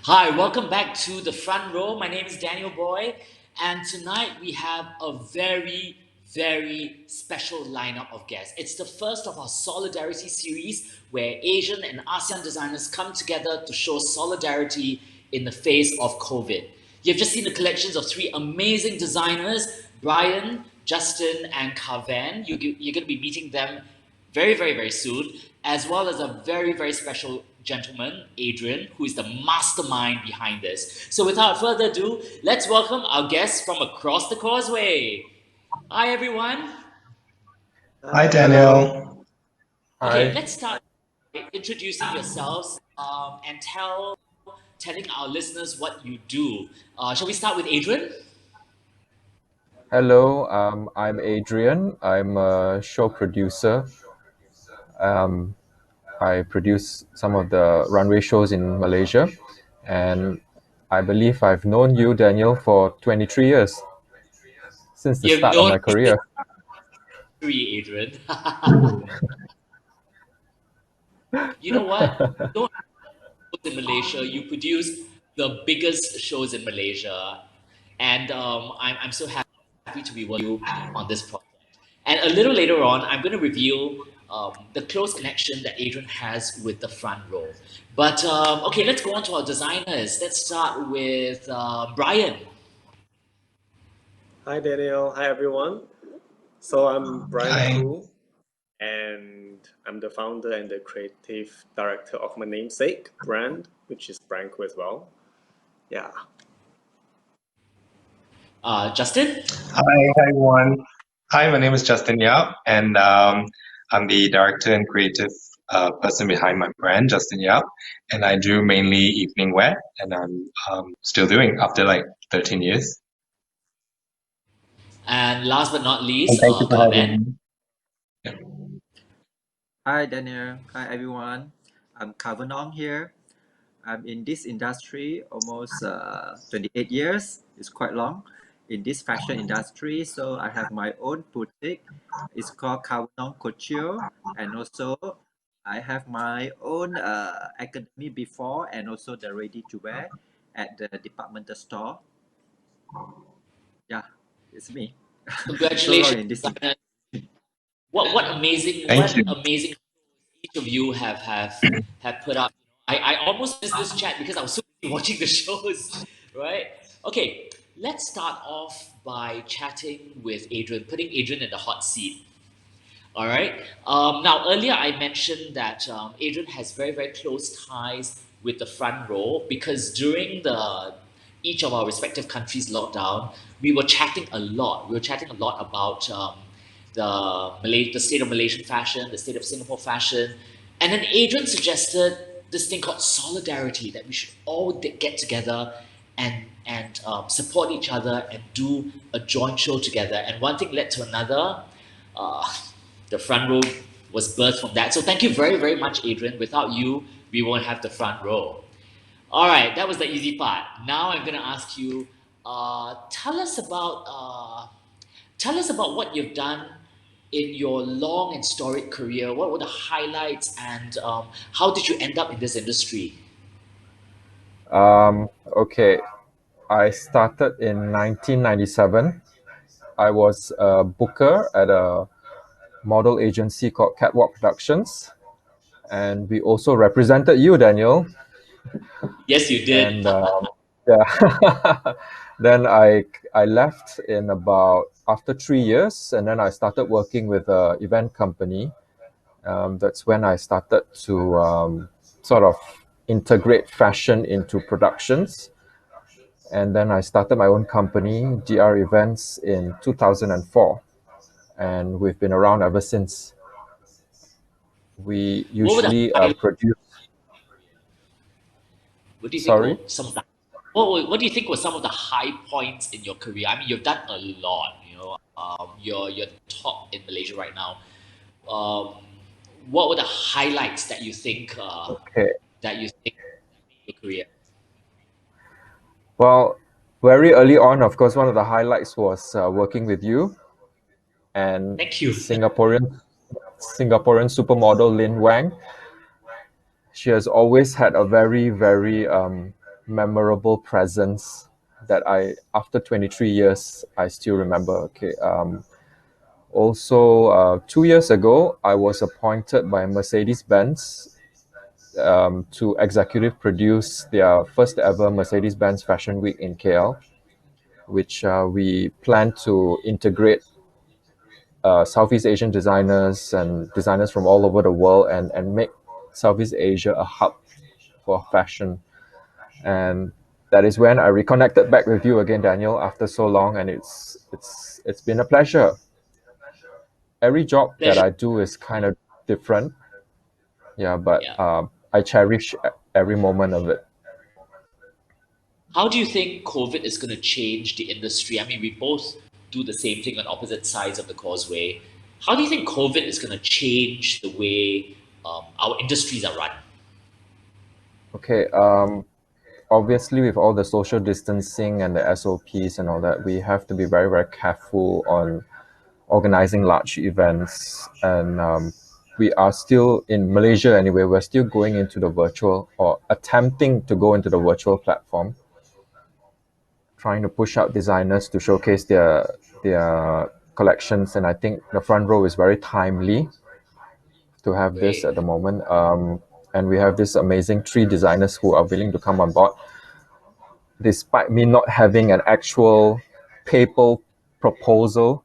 Hi, welcome back to the front row. My name is Daniel Boy, and tonight we have a very special lineup of guests. It's the first of our Solidarity series where Asian and ASEAN designers come together to show solidarity in the face of COVID. You've just seen the collections of three amazing designers, Brian, Justin, and Carven. You're going to be meeting them very soon, as well as a very special gentleman, Adrian, who is the mastermind behind this. So without further ado, let's welcome our guests from across the causeway. Hi, everyone. Hi, Hello. Daniel. Okay, Hi. let's start by introducing yourselves and telling our listeners what you do. Shall we start with Adrian? Hello. I'm Adrian. I'm a show producer. Um, I produce some of the runway shows in Malaysia, and I believe I've known you, Daniel, for 23 years since the You've start of known my me since career. three, Adrian. You know what? You don't in Malaysia. You produce the biggest shows in Malaysia, and I'm so happy to be working with you on this project. And a little later on, I'm going to reveal the close connection that Adrian has with the front row. But okay, let's go on to our designers. Let's start with Brian. Hi, Daniel. Hi, everyone. So I'm Brian Okay. Khoo, Hi. and I'm the founder and the creative director of my namesake brand, which is Brian Khoo as well. Yeah. Justin. Hi everyone. Hi, my name is Justin Yap, and I'm the director and creative person behind my brand, Justin Yap, and I do mainly evening wear, and I'm still doing after like 13 years. And last but not And least, thank you for having Carven. me. Yeah. Hi Daniel. Hi everyone. I'm Kavanong here. I'm in this industry almost 28 years. It's quite long in this fashion industry. So I have my own boutique. It's called Kavanong Couture. And also I have my own academy before and also the ready to wear at the departmental store. Yeah, it's me. So long Congratulations, in this industry. designers. What Thank you. amazing each of you have put up. I almost missed this chat because I was so busy watching the shows, right? Okay, let's start off by chatting with Adrian, putting Adrian in the hot seat. All right. Now, earlier I mentioned that Adrian has very close ties with the front row because during the each of our respective countries' lockdown, we were chatting a lot. We were chatting a lot about the state of Malaysian fashion, the state of Singapore fashion, and then Adrian suggested this thing called solidarity that we should all get together and support each other and do a joint show together. And one thing led to another. Uh, the front row was birthed from that. So thank you very much, Adrian. Without you, we won't have the front row. All right, that was the easy part. Now I'm going to ask you, tell us about what you've done in your long and storied career. What were the highlights, and how did you end up in this industry? Okay. I started in 1997. I was a booker at a model agency called Catwalk Productions, and we also represented you, Daniel. Yes, you did. And yeah, then I left in about after 3 years, and then I started working with a event company. That's when I started to sort of integrate fashion into productions, and then I started my own company, DR Events, in 2004, and we've been around ever since. We What were the usually highlights? produce. What do you think were Sorry. some of the what do you think were some of the high points in your career? I mean, you've done a lot. You're top in Malaysia right now. Um, what were the highlights Okay. that you think in your career? Well, very early on, of course, one of the highlights was working with you and Thank you. Singaporean supermodel Lin Wang. She has always had a very memorable presents that after 23 years, I still remember. Okay. Also, 2 years ago, I was appointed by Mercedes-Benz to executive produce their first ever Mercedes-Benz Fashion Week in KL, which we plan to integrate Southeast Asian designers and designers from all over the world and make Southeast Asia a hub for fashion. And that is when I reconnected back with you again, Daniel, after so long, and it's been a pleasure. Every job that Pleasure. I do is kind of different, yeah, but Yeah. I cherish every moment of it. How do you think COVID is going to change the industry? I mean, we both do the same thing on opposite sides of the causeway. How do you think COVID is going to change the way our industries are run? Okay, obviously with all the social distancing and the SOPs and all that, we have to be very, very careful on organizing large events. And we are still, in Malaysia anyway, we're still going into the virtual or attempting to go into the virtual platform, trying to push out designers to showcase their collections. And I think the front row is very timely to have this Great. at the moment. And we have this amazing three designers who are willing to come on board, despite me not having an actual paper proposal,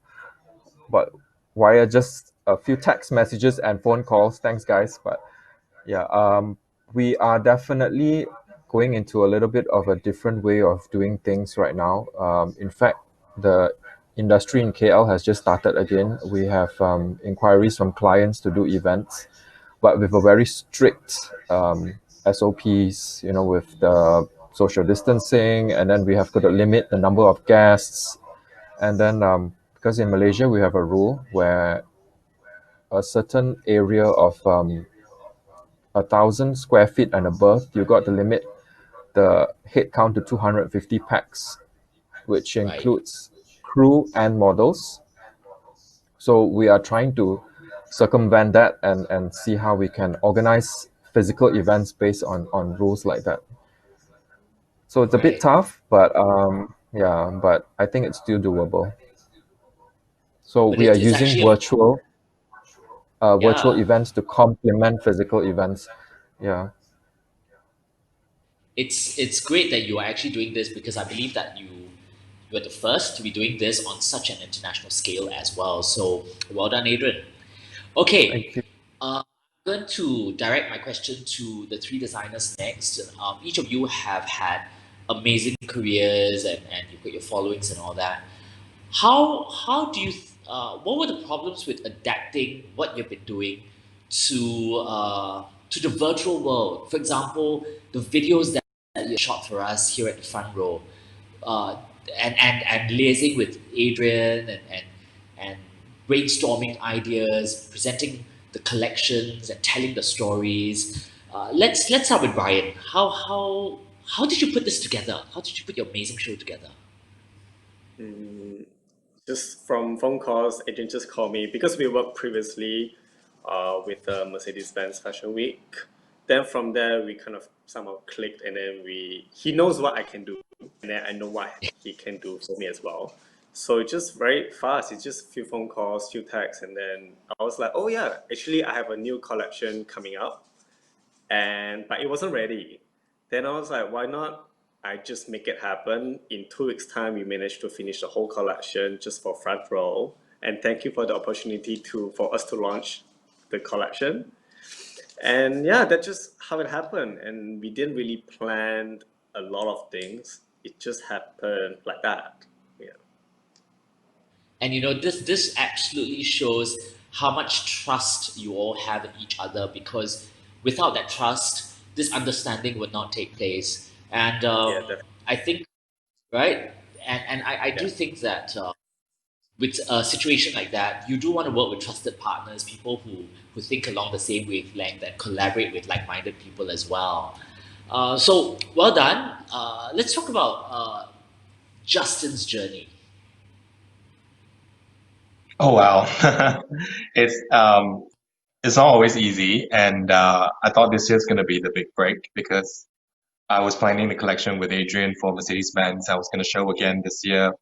but via just a few text messages and phone calls. Thanks, guys. But yeah, we are definitely going into a little bit of a different way of doing things right now. In fact, the industry in KL has just started again. We have inquiries from clients to do events, but with a very strict SOPs, with the social distancing, and then we have got to limit the number of guests. And then because in Malaysia we have a rule where a certain area of 1,000 square feet and above, you got to limit the head count to 250 packs, which Right. includes crew and models. So we are trying to circumvent that and see how we can organize physical events based on rules like that. So it's a bit Right. tough, but yeah, but I think it's still doable. So But we are it's using actually virtual yeah. events to complement physical events. Yeah. It's great that you are actually doing this because I believe that you're the first to be doing this on such an international scale as well. So well done, Adrian. Thank Okay, you. I'm going to direct my question to the three designers next. Each of you have had amazing careers and you've got your followings and all that. How do you what were the problems with adapting what you've been doing to the virtual world? For example, the videos that you shot for us here at the front row, uh, and liaising with Adrian and brainstorming ideas, presenting the collections and telling the stories. Let's start with Brian. How did you put this together? How did you put your amazing show together? Mm, just from phone calls, agent just called me because we worked previously with the Mercedes-Benz Fashion Week. Then from there, we kind of somehow clicked, and then he knows what I can do, and then I know what he can do for me as well. So it's just very fast. It's just a few phone calls, few texts, and then I was like, oh yeah, actually I have a new collection coming up, but it wasn't ready. Then I was like, why not? I just make it happen. In 2 weeks' time, we managed to finish the whole collection just for front row. And thank you for the opportunity for us to launch the collection. And yeah, that's just how it happened. And we didn't really plan a lot of things. It just happened like that. Yeah. And this absolutely shows how much trust you all have in each other because without that trust, this understanding would not take place. And Yeah, definitely. I think, right? And I Yeah. do think that with a situation like that, you do want to work with trusted partners, people who think along the same wavelength and collaborate with like-minded people as well. So well done. Let's talk about Justin's journey. Oh wow. It's it's not always easy, and I thought this year's gonna be the big break because I was planning the collection with Adrian for Mercedes-Benz. I was going to show again this year.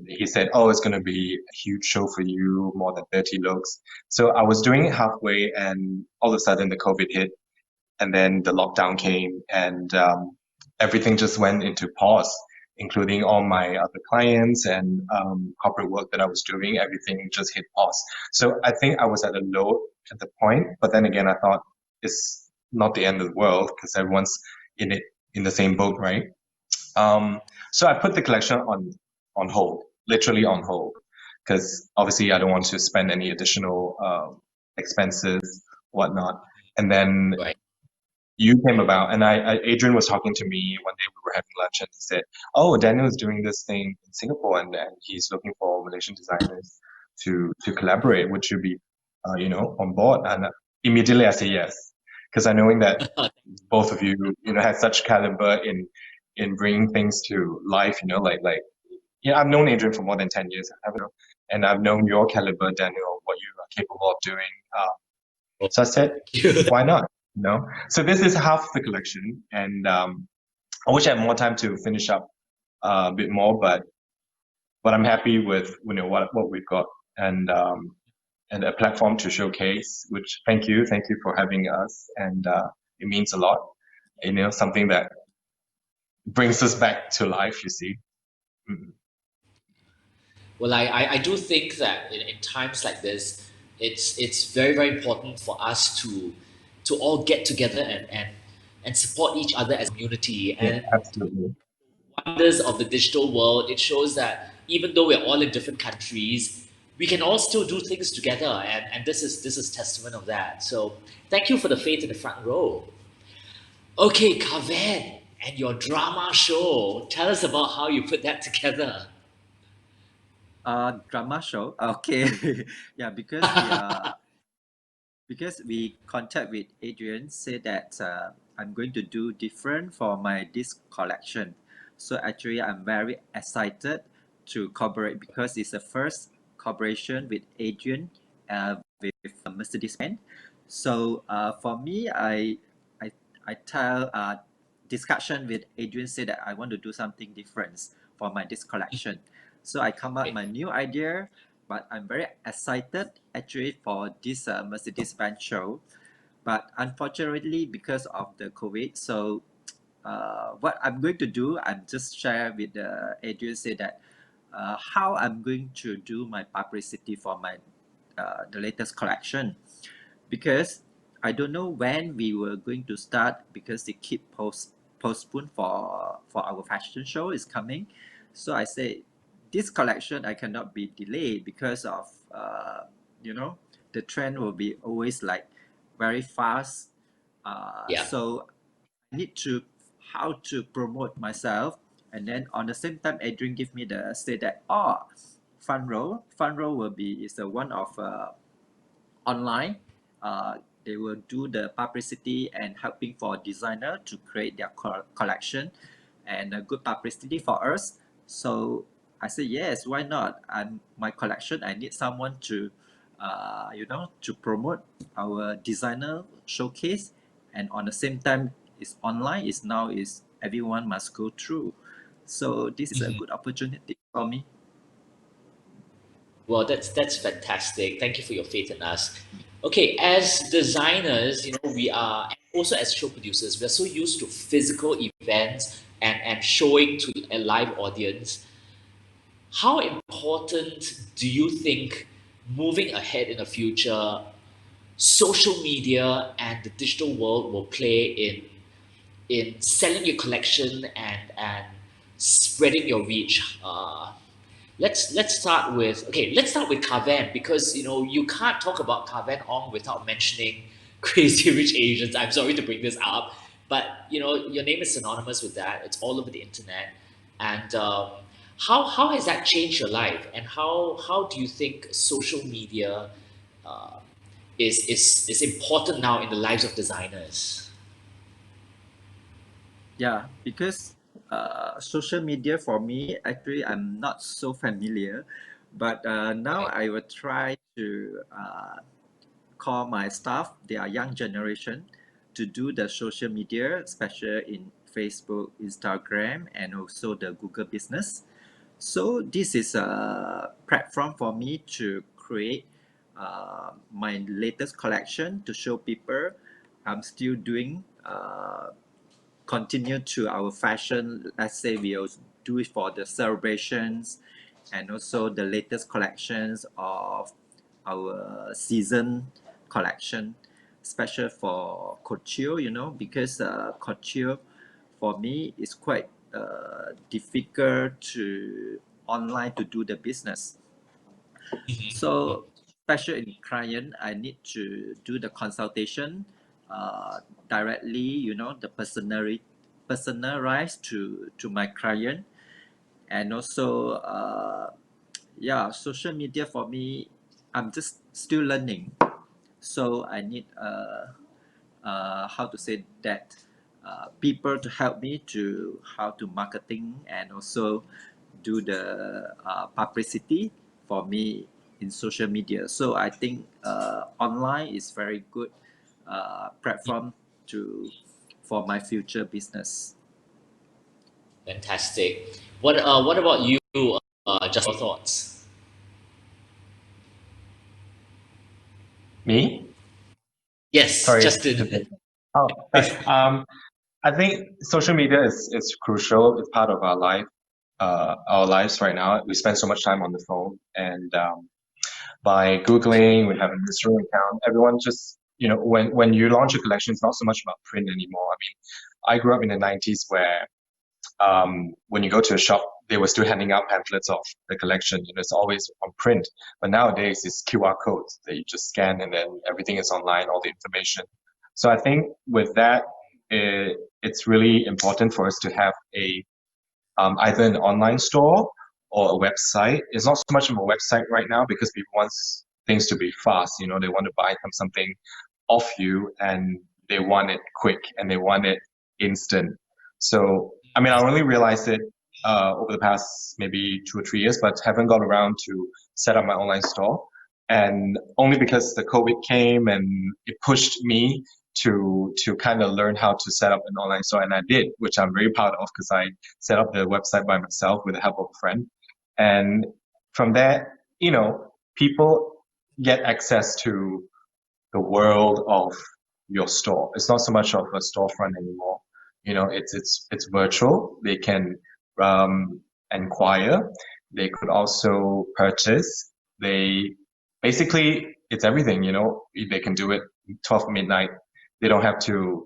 He said, "Oh, it's going to be a huge show for you, more than 30 looks." So I was doing it halfway, and all of a sudden the COVID hit, and then the lockdown came, and everything just went into pause, including all my other clients and corporate work that I was doing. Everything just hit pause. So I think I was at a low at the point, but then again, I thought it's not the end of the world because everyone's in the same boat, right? So I put the collection on hold, literally on hold, because obviously I don't want to spend any additional expenses, whatnot. And then Right. you came about, and Adrian was talking to me one day. We were having lunch, and he said, "Oh, Daniel is doing this thing in Singapore, and he's looking for Malaysian designers to collaborate. Would you be, on board?" And immediately I say yes, because I knowing that both of you, had such caliber in bringing things to life. I've known Adrian for more than 10 years, haven't I? And I've known your caliber, Daniel, what you are capable of doing. So I said, why not? So this is half the collection, and I wish I had more time to finish up a bit more, but I'm happy with what we've got, and a platform to showcase. Which thank you for having us, and it means a lot. Something that brings us back to life. You see. Mm. Well, I do think that in times like this, it's very, very important for us to all get together and support each other as a community. Yeah, And absolutely. wonders of the digital world, it shows that even though we're all in different countries, we can all still do things together. And this is testament of that. So thank you for the faith in the front row. Okay, Kaven, and your drama show. Tell us about how you put that together. Drama show. Okay. Yeah, because we contact with Adrian, say that I'm going to do different for my disc collection. So actually, I'm very excited to collaborate because it's the first collaboration with Adrian with Mercedes-Benz. So for me, I tell discussion with Adrian say that I want to do something different for my disc collection. So I come up Okay. my new idea, but I'm very excited actually for this Mercedes-Benz show. But unfortunately, because of the COVID, so what I'm going to do, I'm just share with Adrian say that how I'm going to do my publicity for my the latest collection, because I don't know when we were going to start because they keep postpone for our fashion show is coming. So I say this collection I cannot be delayed because of the trend will be always like very fast. Yeah. So I need to how to promote myself, and then on the same time Adrian give me the say that front row will be is the one of online. They will do the publicity and helping for designer to create their collection and a good publicity for us. So I said yes, why not? And my collection, I need someone to, to promote our designer showcase, and on the same time, it's online. It's now is everyone must go through. So this is a Mhm. good opportunity for me. Well, that's fantastic. Thank you for your faith in us. Okay, as designers, we are, and also as show producers, we are so used to physical events and showing to a live audience. How important do you think moving ahead in the future, social media and the digital world will play in selling your collection and spreading your reach? Let's start with Carven, because you can't talk about Carven Ong without mentioning Crazy Rich Asians. I'm sorry to bring this up, but your name is synonymous with that. It's all over the internet. And how has that changed your life? And how do you think social media uh, is important now in the lives of designers? Yeah, because social media for me, actually, I'm not so familiar. But now Right. I will try to call my staff, they are young generation, to do the social media, especially in Facebook, Instagram, and also the Google business. So this is a platform for me to create my latest collection to show people I'm still doing continue to our fashion. Let's say we'll do it for the celebrations and also the latest collections of our season collection, especially for couture, because couture for me is quite difficult to online to do the business. So, especially in client, I need to do the consultation directly, the personalized to my client. And also, yeah, social media for me, I'm just still learning. So I need, how to say that, people to help me to how to marketing and also do the publicity for me in social media. So I think online is very good platform to for my future business. Fantastic. What about you? Just your thoughts. Me? Yes, Sorry. Justin. Oh, I think social media is crucial. It's part of our lives right now. We spend so much time on the phone, and by Googling, we have an Instagram account. Everyone just, when you launch a collection, it's not so much about print anymore. I mean, I grew up in the 90s where when you go to a shop, they were still handing out pamphlets of the collection. It's always on print. But nowadays, it's QR codes that you just scan and then everything is online, all the information. So I think with that, it's really important for us to have either an online store or a website. It's not so much of a website right now because people want things to be fast. They want to buy something off you and they want it quick and they want it instant. So, I mean, I only realized it over the past maybe 2 or 3 years, but haven't got around to set up my online store. And only because the COVID came and it pushed me to kind of learn how to set up an online store, and I did, which I'm very proud of because I set up the website by myself with the help of a friend. And from there, people get access to the world of your store. It's not so much of a storefront anymore. It's virtual. They can inquire. They could also purchase. It's everything. They can do it 12 midnight. They don't have to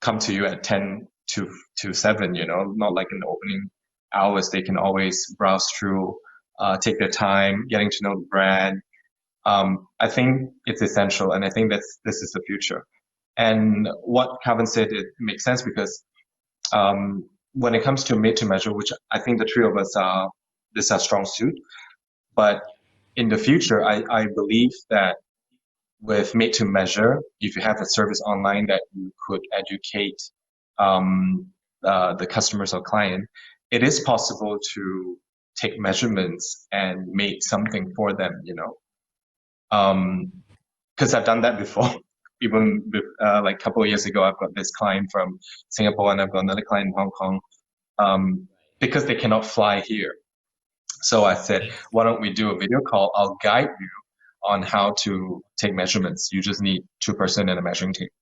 come to you at 10 to 7. Not like in the opening hours. They can always browse through, take their time, getting to know the brand. I think it's essential, and I think this is the future. And what Calvin said, it makes sense because when it comes to made to measure, which I think the three of us this is our strong suit, but in the future, I believe that with made to measure, if you have a service online that you could educate the customers or client, it is possible to take measurements and make something for them, because I've done that before. Even like a couple of years ago, I've got this client from Singapore and I've got another client in Hong Kong because they cannot fly here. So I said, why don't we do a video call? I'll guide you on how to take measurements. You just need 2 person and a measuring tape,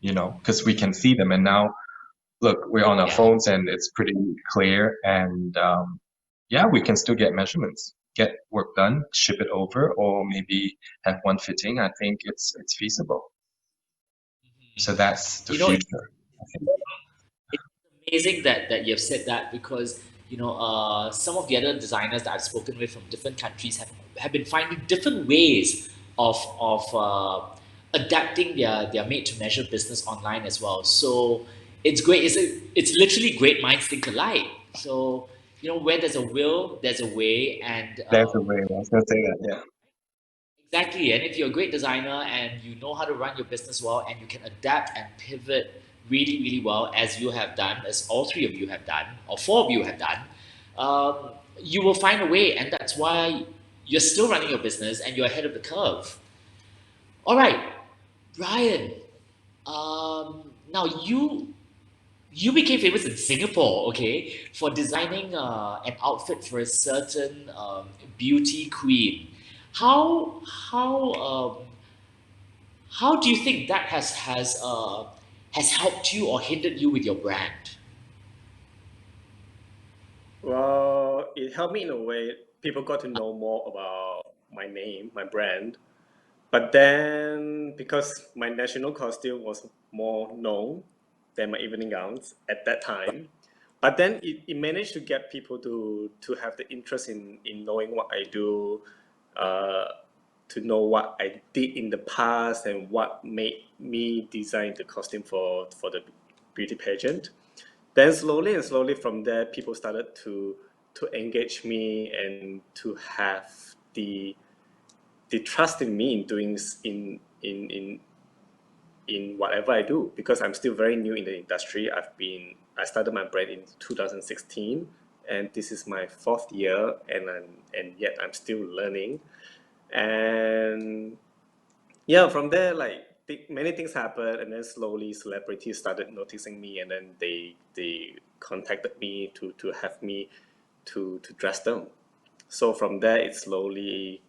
because we can see them. And now, look, we're on our phones and it's pretty clear. And we can still get measurements, get work done, ship it over, or maybe have one fitting. I think it's feasible. So that's the future. It's amazing that you've said that because some of the other designers that I've spoken with from different countries have been finding different ways of adapting their made to measure business online as well. So it's great. It's literally great minds think alike. So where there's a will, there's a way, and there's a way. I was gonna say that, yeah. exactly. And if you're a great designer and you know how to run your business well and you can adapt and pivot really, really well, as you have done, as all three of you have done, or four of you have done, you will find a way. And that's why you're still running your business and you're ahead of the curve. All right, Brian, Now you became famous in Singapore, okay, for designing an outfit for a certain beauty queen. How how um, how do you think that has helped you or hindered you with your brand? Well, it helped me in a way. People got to know more about my name, my brand. But then, because my national costume was more known than my evening gowns at that time, but then it managed to get people to have the interest in knowing what I do, uh, to know what I did in the past and what made me design the costume for the beauty pageant. Then slowly and slowly from there, people started to engage me and to have the trust in me in doing in whatever I do, because I'm still very new in the industry. I started my brand in 2016, and this is my fourth year, and yet I'm still learning. And yeah, from there, like many things happened, and then slowly celebrities started noticing me, and then they contacted me to have me to dress them. So from there, it's slowly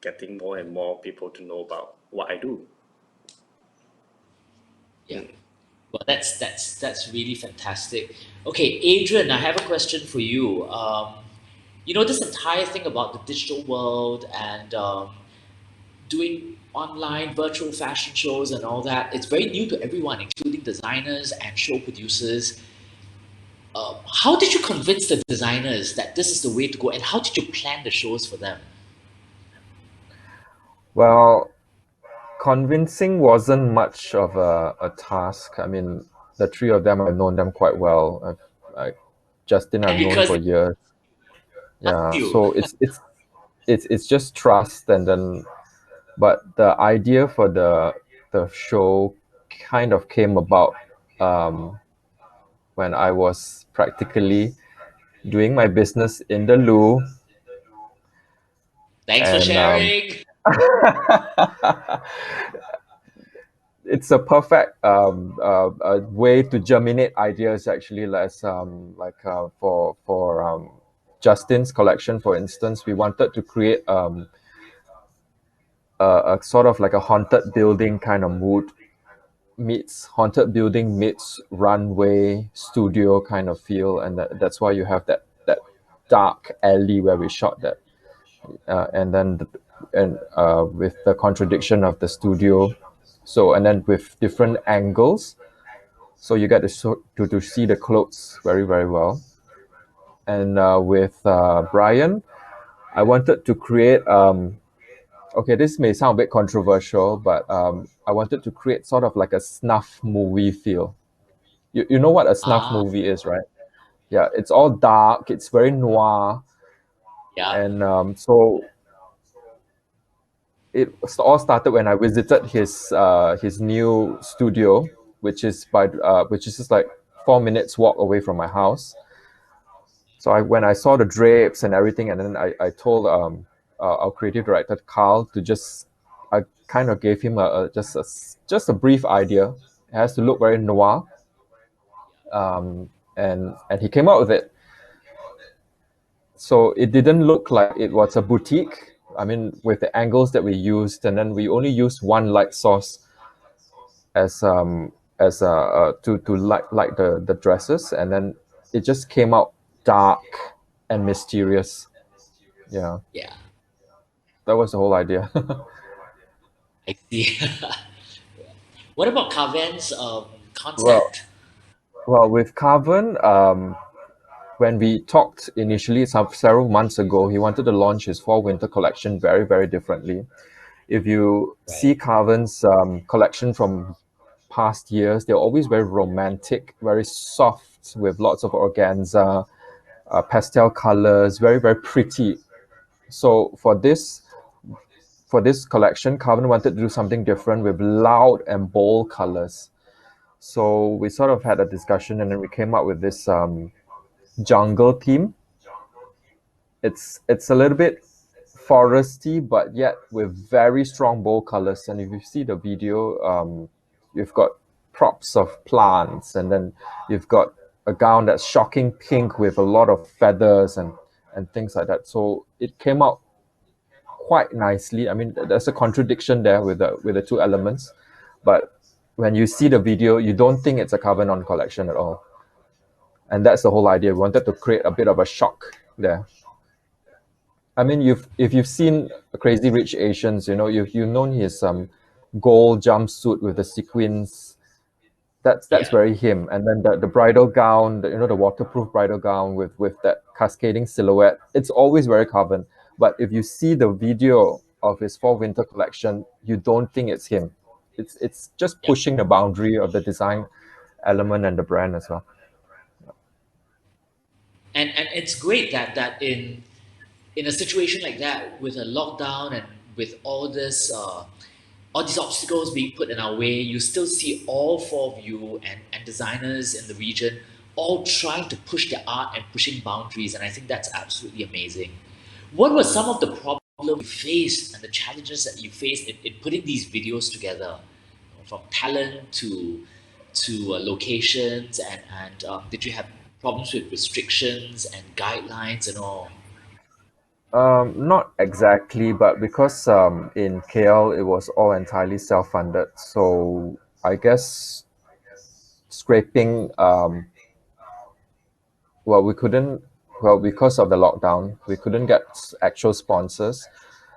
getting more and more people to know about what I do. Yeah. Well, that's really fantastic. Okay, Adrian, I have a question for you. This entire thing about the digital world and doing online virtual fashion shows and all that, it's very new to everyone, including designers and show producers. How did you convince the designers that this is the way to go, and how did you plan the shows for them? Well, convincing wasn't much of a task. I mean, the three of them, I've known them quite well. Justin, I've And known because for years. that's Yeah, you, so it's just trust, and then but the idea for the show kind of came about um, when I was practically doing my business in the loo, thanks for and sharing. it's a perfect way to germinate ideas. Actually, for Justin's collection, for instance, we wanted to create a sort of like a haunted building kind of mood meets haunted building meets runway studio kind of feel, and that's why you have that dark alley where we shot that, and then with the contradiction of the studio, so and then with different angles, so you get to see the clothes very very well. And with Brian, I wanted to create okay, this may sound a bit controversial, but I wanted to create sort of like a snuff movie feel. You know what a snuff Ah, movie is, right? Yeah, it's all dark, it's very noir, yeah. and so it all started when I visited his new studio, which is just like 4 minutes walk away from my house. So when I saw the drapes and everything, and then I told our creative director Carl to just I kind of gave him just a brief idea. It has to look very noir, and he came out with it. So it didn't look like it was a boutique. I mean, with the angles that we used, and then we only used one light source as to light the dresses, and then it just came out dark and mysterious. Yeah, Yeah, that was the whole idea. I see. What about Carven's well, concept? with Carven, when we talked initially several months ago, he wanted to launch his fall winter collection very very differently. If you Right. see Carven's collection from past years, they're always very romantic, very soft, with lots of organza, pastel colors, very very pretty. So for this collection, Carven wanted to do something different with loud and bold colors. So we sort of had a discussion, and then we came up with this jungle theme. It's a little bit foresty, but yet with very strong bold colors. And if you see the video, you've got props of plants, and then you've got a gown that's shocking pink with a lot of feathers and things like that. So it came out quite nicely. I mean, there's a contradiction there with the two elements, but when you see the video, you don't think it's a Carven On collection at all. And that's the whole idea. We wanted to create a bit of a shock there. I mean, if you've seen Crazy Rich Asians, you've known his gold jumpsuit with the sequins. That's Yeah. very him. And then the bridal gown, the waterproof bridal gown with that cascading silhouette. It's always very Carven. But if you see the video of his fall winter collection, you don't think it's him. It's just Yeah. pushing the boundary of the design element and the brand as well. And it's great that in a situation like that, with a lockdown and with all these obstacles being put in our way, you still see all four of you and designers in the region all trying to push their art and pushing boundaries, and I think that's absolutely amazing. What were some of the problems you faced and the challenges that you faced in putting these videos together, from talent to locations, and did you have problems with restrictions and guidelines and all? Not exactly, but because in KL it was all entirely self-funded, so I guess scraping well we couldn't well because of the lockdown we couldn't get actual sponsors.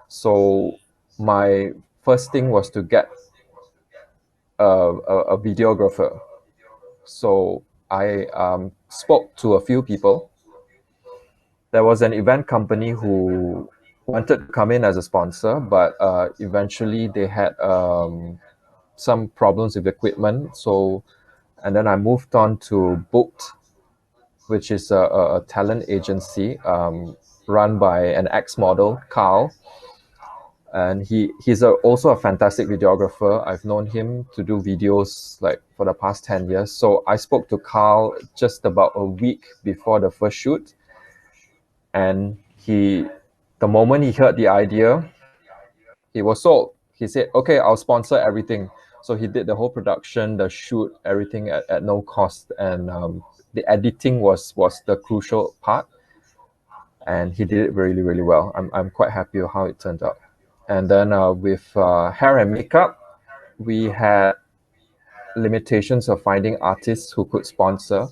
So my first thing was to get a videographer. So I spoke to a few people. There was an event company who wanted to come in as a sponsor, but eventually they had some problems with equipment. So, and then I moved on to Booked, which is a talent agency run by an ex-model, Carl. And he's also a fantastic videographer. I've known him to do videos like for the past 10 years. So I spoke to Carl just about a week before the first shoot, and the moment he heard the idea, he was sold. He said, okay, I'll sponsor everything. So he did the whole production, the shoot, everything at no cost. And the editing was the crucial part. And he did it really, really well. I'm quite happy with how it turned out. And then with hair and makeup, we had limitations of finding artists who could sponsor.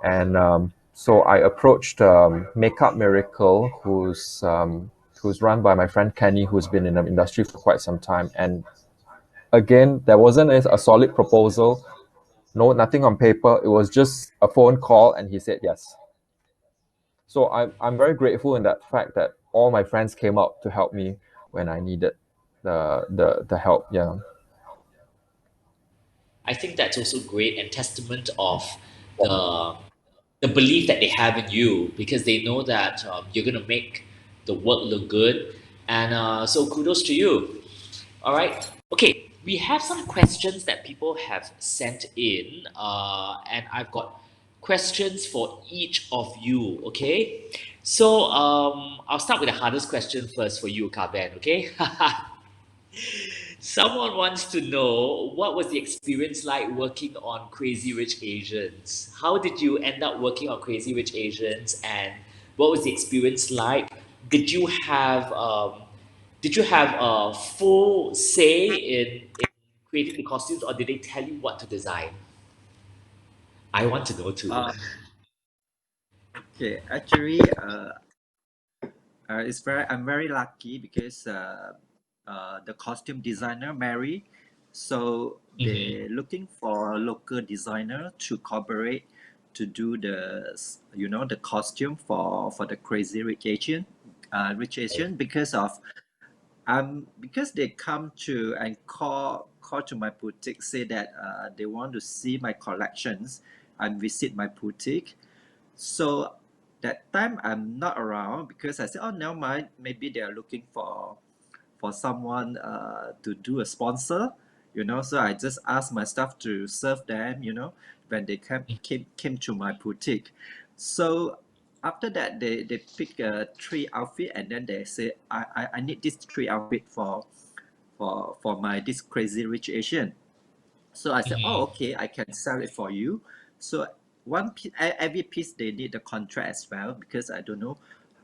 And so I approached Makeup Miracle, who's run by my friend Kenny, who's been in the industry for quite some time. And again, there wasn't a solid proposal, nothing on paper. It was just a phone call, and he said yes. So I'm very grateful in that fact that all my friends came out to help me when I needed the help. Yeah. I think that's also great and testament of the the belief that they have in you, because they know that you're going to make the work look good. And so kudos to you. All right. Okay. We have some questions that people have sent in, and I've got questions for each of you. Okay. So I'll start with the hardest question first for you, Carven. Okay. Someone wants to know, what was the experience like working on Crazy Rich Asians? How did you end up working on Crazy Rich Asians, and what was the experience like? Did you have a full say in creating the costumes, or did they tell you what to design? I want to know too. Uh, okay, actually, I'm very lucky because the costume designer Mary, so Mhm. they're looking for a local designer to collaborate to do the costume for the Crazy Rich Asian, because they come to and call to my boutique, say that they want to see my collections and visit my boutique. So that time I'm not around because I said, oh, never mind. Maybe they are looking for someone to do a sponsor. So I just asked my staff to serve them, when they came to my boutique. So after that, they pick three outfit, and then they say, I need this three outfit for my this Crazy Rich Asian. So I said, oh, Mhm. okay, I can sell it for you. So one piece, every piece they need the contract as well because I don't know,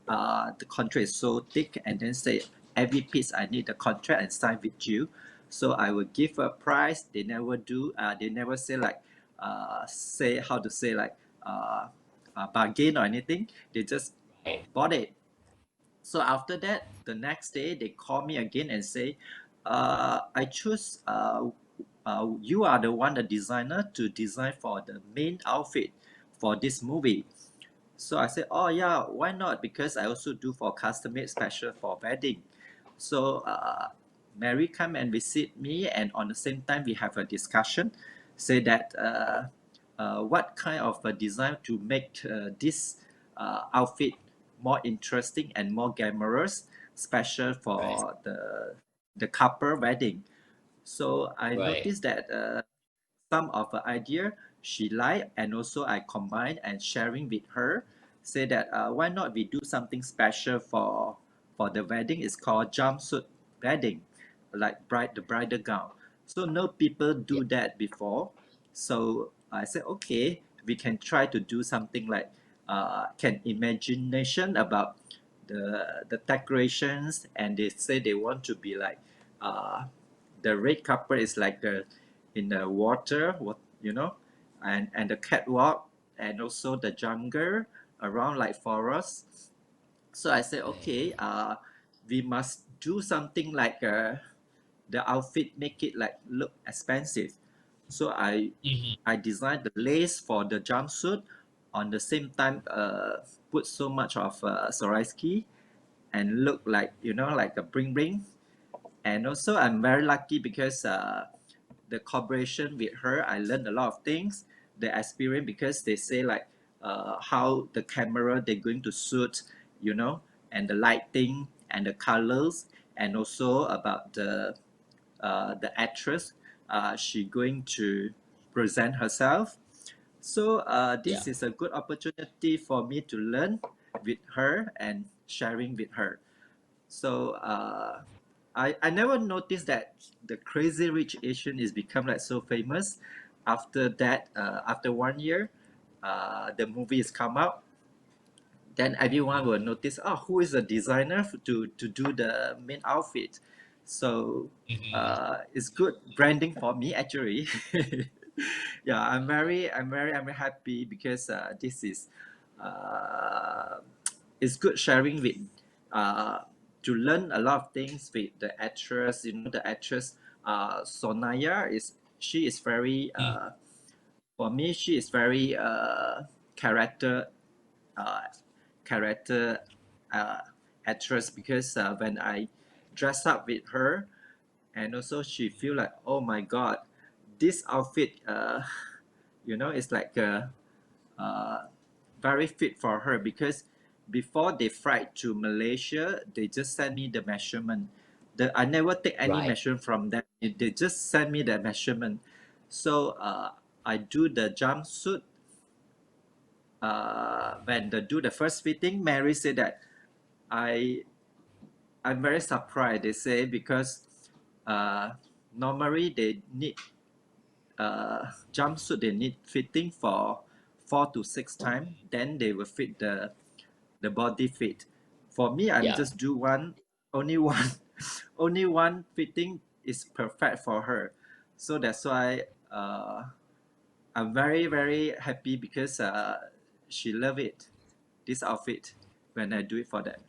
the contract is so thick, and then say every piece I need the contract and sign with you. So I will give a price. They never do. They never say like, say how to say like, bargain or anything. They just Right. bought it. So after that, the next day they call me again and say, I choose you are the one, the designer, to design for the main outfit for this movie. So I said, oh yeah, why not? Because I also do for custom made special for wedding. So Mary come and visit me, and on the same time we have a discussion, say that what kind of a design to make this outfit more interesting and more glamorous, special Right. for the couple wedding. So I Right. noticed that some of the idea she liked, and also I combine and sharing with her, say that why not we do something special for the wedding. It's called jumpsuit wedding, like the bridal gown. So no people Yeah. do that before. So I said, okay, we can try to do something like can imagination about the decorations, and they say they want to be like uh, the red carpet is like in the water, what you know, and the catwalk, and also the jungle around like forest. So I said, Right. okay, we must do something like the outfit, make it like look expensive. So Mhm. I designed the lace for the jumpsuit. On the same time, put so much of Swarovski and look like like a bling bling. And also I'm very lucky because the collaboration with her, I learned a lot of things. The experience, because they say like how the camera they're going to shoot, you know, and the lighting and the colors, and also about the actress, she going to present herself. So Yeah. this is a good opportunity for me to learn with her and sharing with her. So I never noticed that the Crazy Rich Asian is become like so famous. After that, after 1 year, the movie is come out. Then everyone will notice, oh, who is the designer to do the main outfit. So Mhm. it's good branding for me actually. Yeah, I'm very happy because this is uh, it's good sharing with uh, to learn a lot of things with the actress. You know, the actress Sonaya is she is very Mm. for me she is very character uh, character uh, actress, because when I dress up with her, and also she feel like, oh my god, this outfit it's like uh, very fit for her, because before they flight to Malaysia, they just send me the measurement. I never take any Right. measurement from them. They just send me the measurement. So I do the jumpsuit. When they do the first fitting, Mary said that I I'm very surprised. They say because uh, normally they need jumpsuit, they need fitting for 4 to 6 times. Then they will fit the body fit. For me, I'm Yeah. just do one, only one, only one fitting is perfect for her. So that's why I'm very very happy because she love it, this outfit, when I do it for them.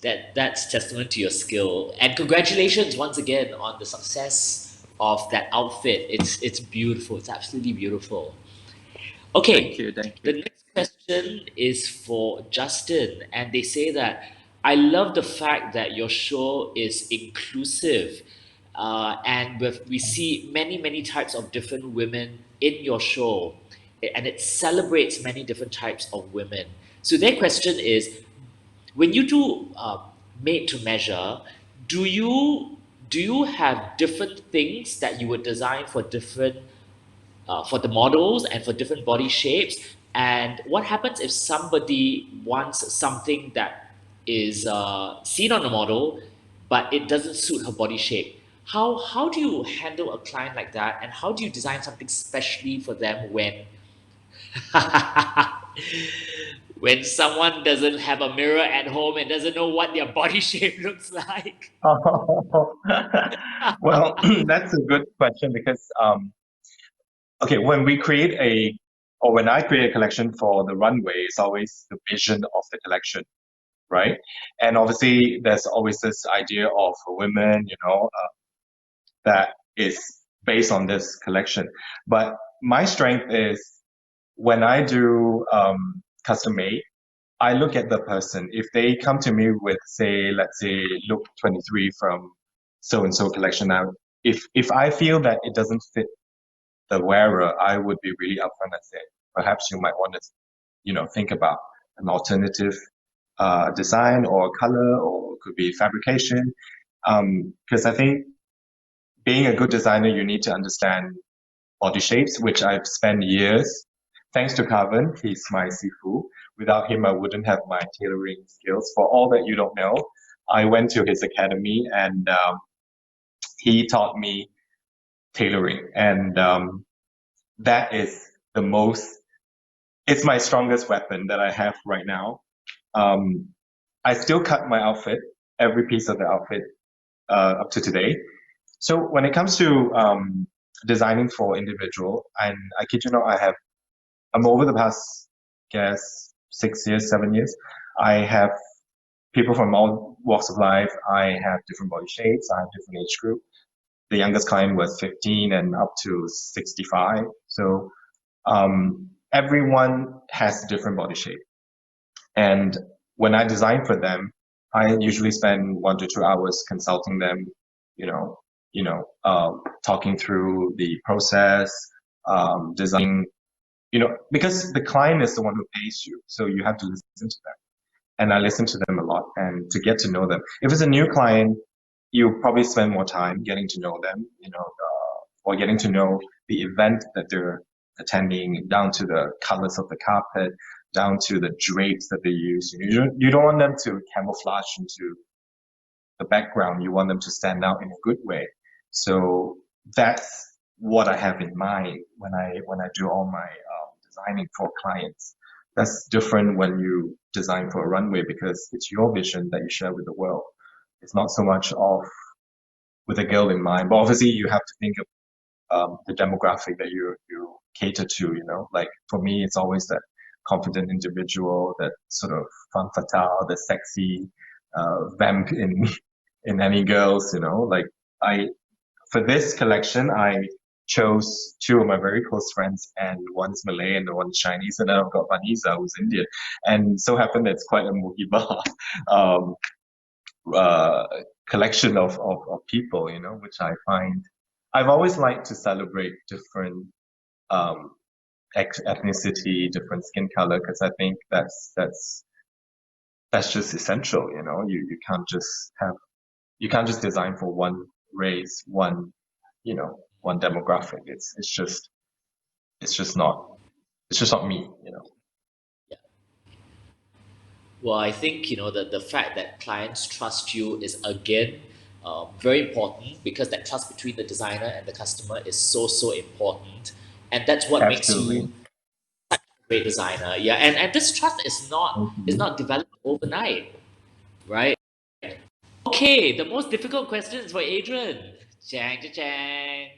That's testament to your skill, and congratulations once again on the success of that outfit. It's beautiful. It's absolutely beautiful. Thank Okay, you, thank you. the next question is for Justin, and they say that I love the fact that your show is inclusive, and we see many types of different women in your show, and it celebrates many different types of women. So their question is, when you do made to measure, do you do you have different things that you would design for different for the models and for different body shapes? And what happens if somebody wants something that is seen on a model, but it doesn't suit her body shape? How do you handle a client like that, and how do you design something specially for them when when someone doesn't have a mirror at home and doesn't know what their body shape looks like? Well, that's a good question because okay, when I create a collection for the runway, it's always the vision of the collection, right? And obviously, there's always this idea of women, that is based on this collection. But my strength is when I do custom made, I look at the person. If they come to me with, say, let's say, look 23 from so and so collection now, if I feel that it doesn't fit the wearer, I would be really upfront and say, perhaps you might want to, think about an alternative design or color, or it could be fabrication. Because I think being a good designer, you need to understand body shapes, which I've spent years. Thanks to Carven, he's my sifu. Without him, I wouldn't have my tailoring skills. For all that you don't know, I went to his academy and he taught me tailoring. And that is it's my strongest weapon that I have right now. I still cut my outfit, every piece of the outfit up to today. So when it comes to designing for individual, and I kid you not, I'm over the past, guess, 6 years, 7 years, I have people from all walks of life. I have different body shapes. I have different age group. The youngest client was 15 and up to 65. So everyone has a different body shape. And when I design for them, I usually spend 1 to 2 hours consulting them, talking through the process, designing, because the client is the one who pays you. So you have to listen to them. And I listen to them a lot and to get to know them. If it's a new client, you probably spend more time getting to know them, or getting to know the event that they're attending, down to the colors of the carpet, down to the drapes that they use. You don't want them to camouflage into the background. You want them to stand out in a good way. So that's what I have in mind when I do all my designing for clients. That's different when you design for a runway because it's your vision that you share with the world. It's not so much of with a girl in mind, but obviously you have to think of the demographic that you cater to. Like for me, it's always that confident individual, that sort of femme fatale, the sexy vamp in any girls. Like for this collection, I chose 2 of my very close friends, and one's Malay and the one's Chinese, and then I've got Vanessa, who's Indian, and so happened that it's quite a muhibah collection of people, which I find I've always liked to celebrate different ethnicity, different skin color, because I think that's just essential. You can't just design for one race, one demographic. It's just not me. Yeah. Well, I think the fact that clients trust you is again very important, because that trust between the designer and the customer is so important, and that's what makes Absolutely. you a great designer. Yeah, and this trust is not developed overnight, right? Okay, the most difficult question is for Adrian. Chang, chang, chang.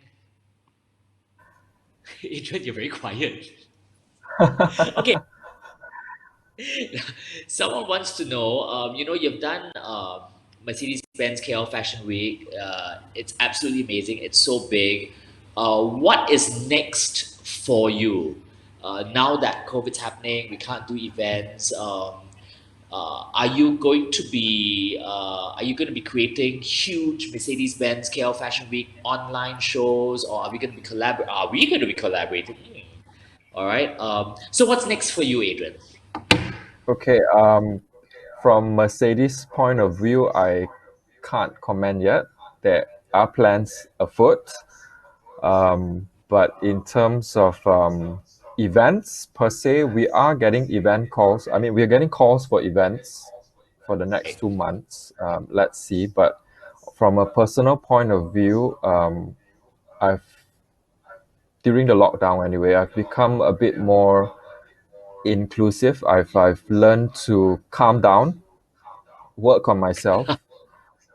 Adrian, you're very quiet. Okay, someone wants to know, you've done Mercedes-Benz KL Fashion Week. It's absolutely amazing. It's so big. What is next for you? Now that COVID's happening, we can't do events. Are you going to be creating huge Mercedes-Benz KL Fashion Week online shows, or are we going to be collaborating? All right. So what's next for you, Adrian? Okay, from Mercedes' point of view, I can't comment yet. There are plans afoot. But in terms of events per se, we are getting event calls. I mean, we are getting calls for events for the next 2 months. Let's see. But from a personal point of view, I've during the lockdown anyway, I've become a bit more inclusive. I've learned to calm down, work on myself,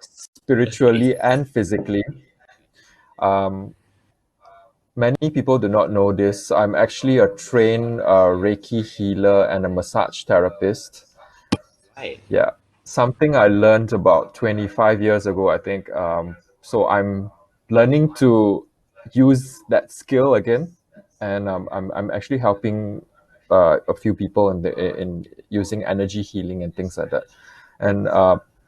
spiritually and physically. Um, Many people do not know this. I'm actually a trained Reiki healer and a massage therapist. Right. Yeah, something I learned about 25 years ago, I think. So I'm learning to use that skill again, and I'm actually helping a few people in using energy healing and things like that. And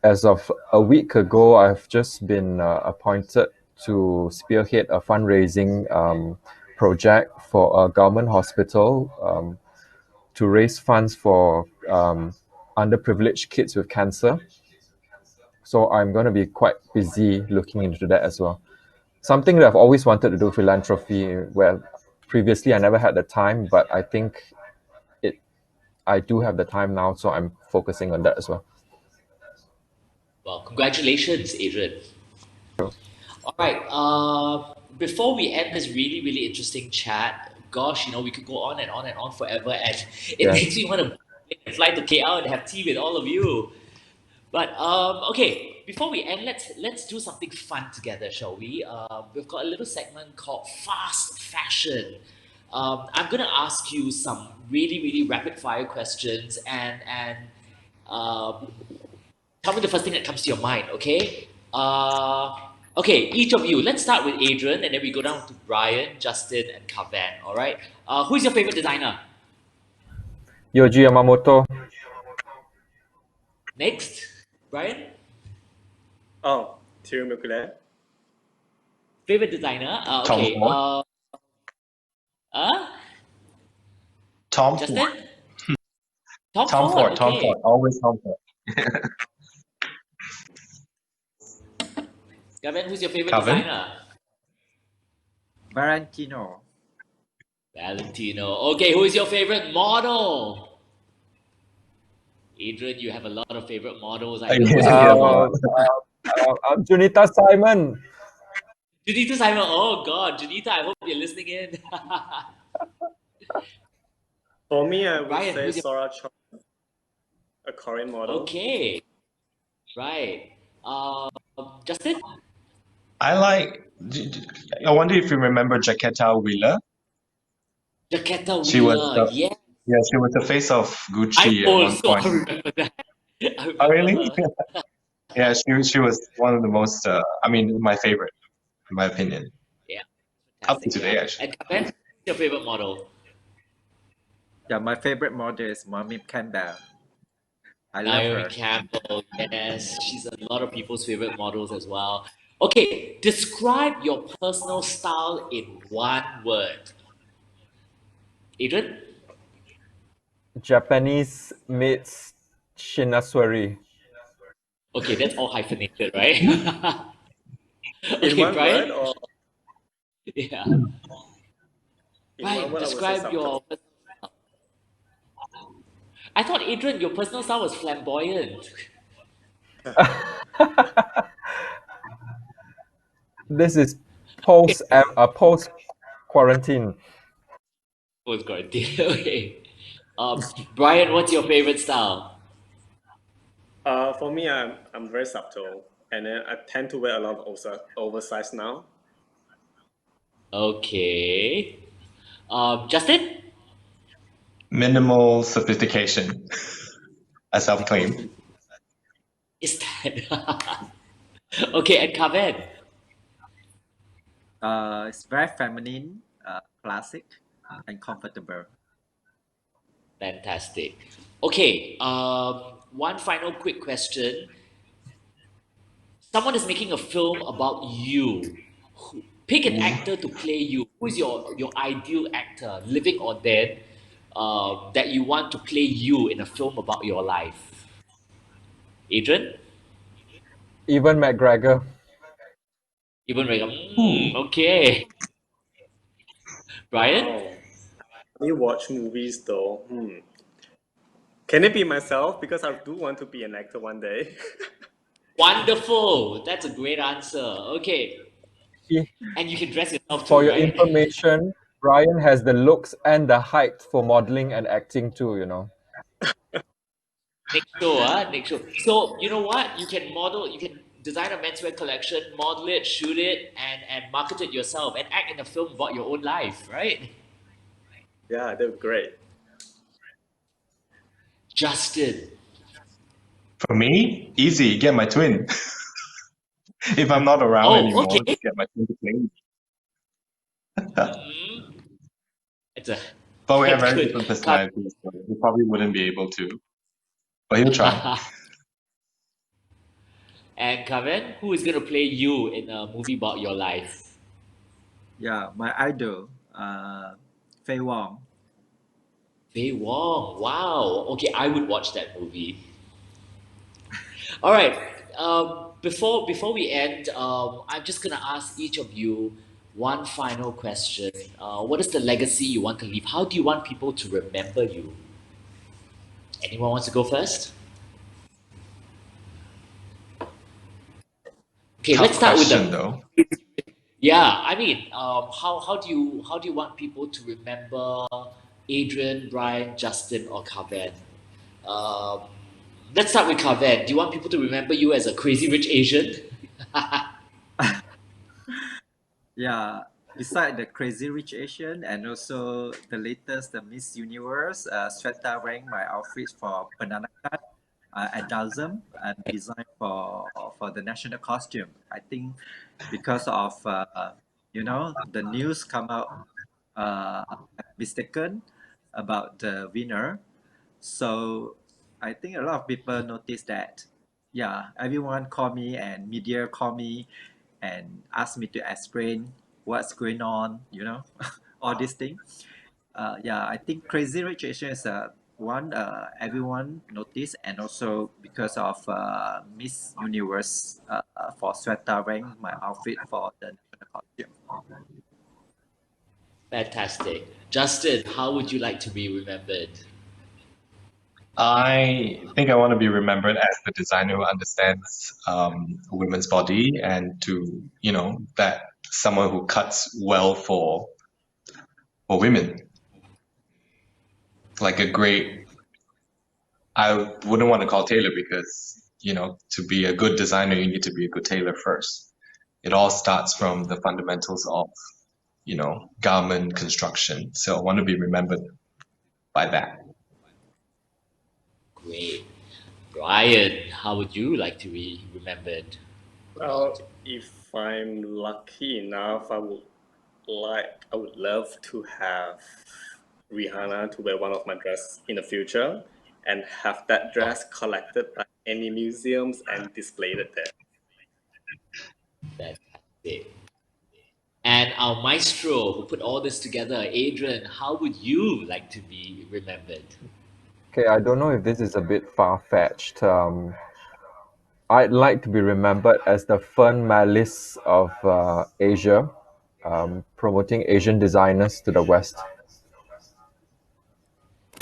as of a week ago, I've just been appointed to spearhead a fundraising project for a government hospital to raise funds for underprivileged kids with cancer. So I'm going to be quite busy looking into that as well. Something that I've always wanted to do, philanthropy. Well, previously I never had the time, but I think it I do have the time now, so I'm focusing on that as well. Well, congratulations, Adrian. All right. Before we end this really, really interesting chat, gosh, we could go on and on and on forever, and it Yeah. makes me want to fly to KL and have tea with all of you. But okay, before we end, let's do something fun together, shall we? We've got a little segment called Fast Fashion. I'm gonna ask you some really, really rapid fire questions, and um, tell me the first thing that comes to your mind, okay? Okay, each of you. Let's start with Adrian, and then we go down to Brian, Justin, and Kavan. All right. Who's your favorite designer? Yoji Yamamoto. Next, Brian. Oh, Thierry Mugler. Favorite designer? Tom Okay. Ford. Uh, Tom Ford. Justin. Tom Tom Ford. Ford. Tom Okay. Ford. Always Tom Ford. Kavan, who's your favorite Calvin? designer? Valentino. Valentino. Okay, who is your favorite model? Adrian, you have a lot of favorite models. I know. Who's your favorite model? I'm Junita Simon. Janita Simon. Oh God, Janita, I hope you're listening in. For me, I would Brian, say who's your Sora Chong, a Korean model. Okay, right. Justin? I wonder if you remember Jaquetta Wheeler. Jaquetta She was Wheeler. the Yeah, she was the face of I Gucci at one also point. remember that. I Oh, remember really? her. Yeah, she was one of the most. My favorite, in my opinion, Yeah, up to fantastic. today Yeah. actually. And Kavan, who's your favorite model? Yeah, my favorite model is Mommy Campbell. I love Naomi her. Campbell. Yes, she's a lot of people's favorite models as well. Okay, describe your personal style in one word. Adrian? Japanese meets Shinaswari. Okay, that's all hyphenated, right? In Okay, one word Brian? or Yeah. in one Brian, word, I would say describe subtle. your. I thought, Adrian, your personal style was flamboyant. This is post quarantine. Was quarantine. Okay. Brian, what's your favorite style? For me, I'm very subtle, and then I tend to wear a lot of oversized now. Okay. Justin? Minimal sophistication. I self-claim. Is that okay? And Kaven? It's very feminine, classic, and comfortable. Fantastic. Okay. One final quick question. Someone is making a film about you. Pick an actor to play you. Who is your ideal actor, living or dead, that you want to play you in a film about your life? Adrian? Even McGregor. Even Reagan? Ooh. Okay. Brian? Wow. I watch movies though. Can it be myself? Because I do want to be an actor one day. Wonderful. That's a great answer. Okay. He, And you can dress yourself for too, your right? information, Brian has the looks and the height for modeling and acting too, you know. Next show, next show. So you know what? You can model, you can design a menswear collection, model it, shoot it, and market it yourself, and act in a film about your own life, right? Yeah, they're great. Justin. For me, easy, get my twin. If I'm not around Oh, anymore, okay. just get my twin to play with me. Hmm. It's a But we have that's very good. different personalities, so he probably wouldn't be able to. But he'll try. And Kaven, who is gonna play you in a movie about your life? Yeah, my idol, Fei Wong. Fei Wong. Wow. Okay, I would watch that movie. All right. Before we end, I'm just gonna ask each of you one final question. What is the legacy you want to leave? How do you want people to remember you? Anyone wants to go first? Okay, let's Tough start with question the. though. Yeah, I mean, how do you want people to remember Adrian, Brian, Justin, or Kaven? Um, let's start with Kaven. Do you want people to remember you as a crazy rich Asian? Yeah, beside the Crazy Rich Asian and also the latest, the Miss Universe, Sweta wearing my outfits for Banana Cut at Dalsum and designed for the national costume. I think because of the news come out mistaken about the winner. So I think a lot of people noticed that. Yeah, everyone call me and media call me and ask me to explain what's going on, all these things. Yeah, I think Crazy Rich Asian is one everyone noticed, and also because of Miss Universe for Sweta wearing my outfit for the national costume. Fantastic. Justin, how would you like to be remembered? I think I want to be remembered as the designer who understands a women's body and that someone who cuts well for women. Like a great, I wouldn't want to call tailor because, to be a good designer, you need to be a good tailor first. It all starts from the fundamentals of, garment construction. So I want to be remembered by that. Great. Brian, how would you like to be remembered? Well, if I'm lucky enough, I would love to have Rihanna to wear one of my dresses in the future and have that Oh, dress collected by any museums and displayed it there. fantastic. And our maestro who put all this together, Adrian, how would you like to be remembered? Okay, I don't know if this is a bit far-fetched. I'd like to be remembered as the Fern Malice of Asia, promoting Asian designers to the West.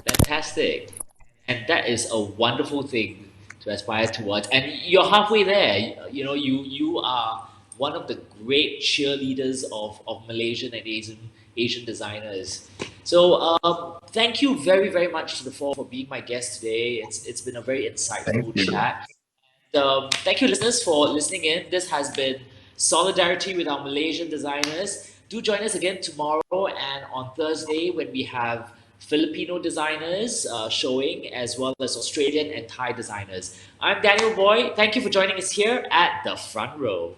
Fantastic. And that is a wonderful thing to aspire towards. And you're halfway there. You are one of the great cheerleaders of Malaysian and Asian designers. So thank you very, very much to the four for being my guest today. It's been a very Thank insightful you. chat. Thank you, listeners, for listening in. This has been Solidarity with our Malaysian designers. Do join us again tomorrow and on Thursday when we have Filipino designers showing, as well as Australian and Thai designers. I'm Daniel Boy. Thank you for joining us here at the front row.